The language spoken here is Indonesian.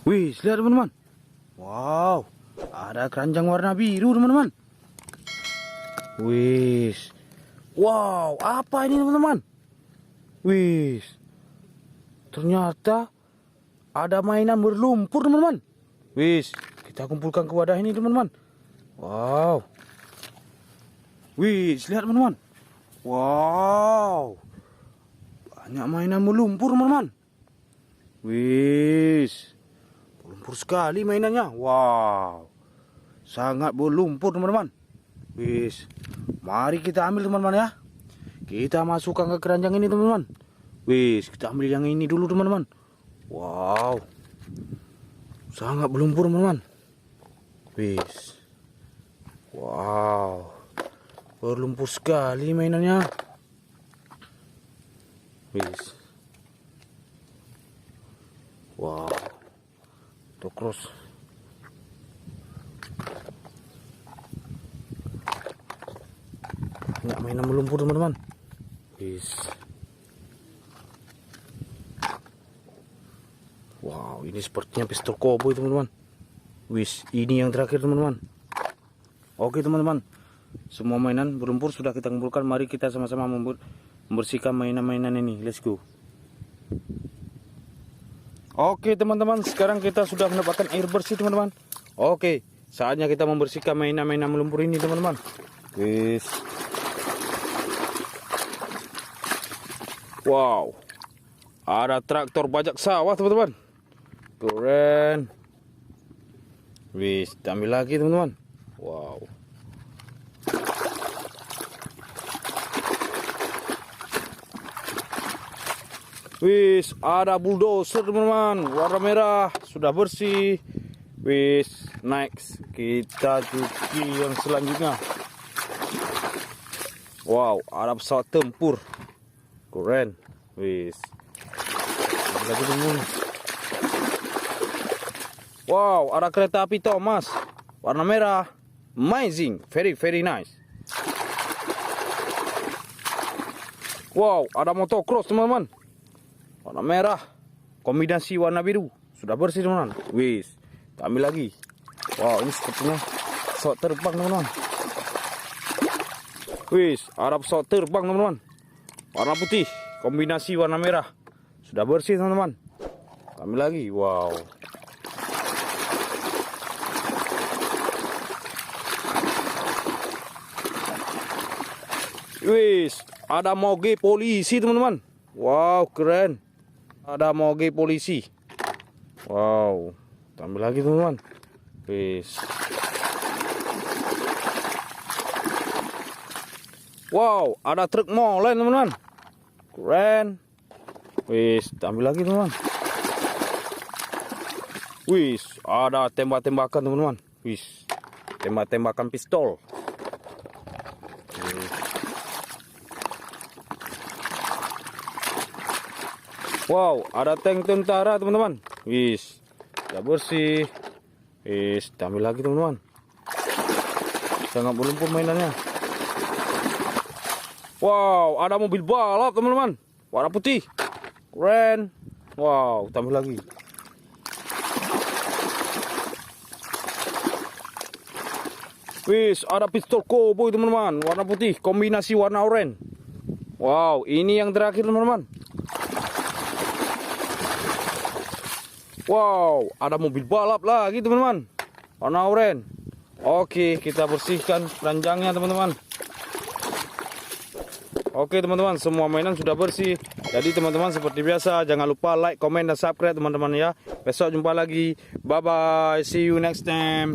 Wih, lihat teman-teman. Wow, ada keranjang warna biru teman-teman. Wih, wow, apa ini teman-teman? Wih, ternyata ada mainan berlumpur teman-teman. Wih, kita kumpulkan ke wadah ini teman-teman. Wow. Wih, lihat teman-teman. Wow, banyak mainan berlumpur teman-teman. Wih, berlumpur sekali mainannya. Wow, sangat berlumpur teman-teman. Wih, mari kita ambil teman-teman ya. Kita masukkan ke keranjang ini teman-teman. Wih, kita ambil yang ini dulu teman-teman. Wow, sangat berlumpur teman-teman. Wih, wow, berlumpur sekali mainannya. Wih, wow, Motocross. Banyak mainan berlumpur teman-teman. Wih, wow, ini sepertinya pistol koboi teman-teman. Wis, ini yang terakhir teman-teman. Oke teman-teman, semua mainan berlumpur sudah kita kumpulkan. Mari kita sama-sama membersihkan mainan-mainan ini. Let's go. Oke teman-teman, sekarang kita sudah mendapatkan air bersih teman-teman. Oke, saatnya kita membersihkan mainan-mainan berlumpur ini teman-teman. Wis. Wow, ada traktor bajak sawah teman-teman. Keren. Wis, ambil lagi teman-teman. Wow. Wis, ada bulldozer teman-teman, warna merah, sudah bersih. Wis, next kita cuci yang selanjutnya. Wow, ada pesawat tempur. Keren. Wis. Ambil lagi teman-teman. Wow, ada kereta api Thomas, warna merah, amazing, very very nice. Wow, ada motocross teman-teman, warna merah, kombinasi warna biru, sudah bersih teman-teman. Wis, ambil lagi. Wow, ini sepertinya pesawat terbang teman-teman. Wis, ada pesawat terbang teman-teman, warna putih, kombinasi warna merah, sudah bersih teman-teman. Ambil lagi. Wow. Wis, ada moge polisi teman-teman. Wow, keren. Ada moge polisi. Wow, ambil lagi teman-teman. Wis. Wow, ada truk molen teman-teman. Keren. Wis, ambil lagi teman-teman. Wis, ada tembak-tembakan teman-teman. Wis, tembak-tembakan pistol. Wow, ada tank tentara teman-teman. Wis, sudah bersih. Wis, ambil lagi teman-teman. Sangat berlumpur mainannya. Wow, ada mobil balap teman-teman, warna putih. Keren. Wow, tambah lagi. Wis, ada pistol koboi teman-teman, warna putih, kombinasi warna oranye. Wow, ini yang terakhir teman-teman. Wow, ada mobil balap lagi teman-teman, warna oranye. Oke, kita bersihkan keranjangnya teman-teman. Oke teman-teman, semua mainan sudah bersih. Jadi teman-teman seperti biasa, jangan lupa like, comment, dan subscribe teman-teman ya. Besok jumpa lagi. Bye bye, see you next time.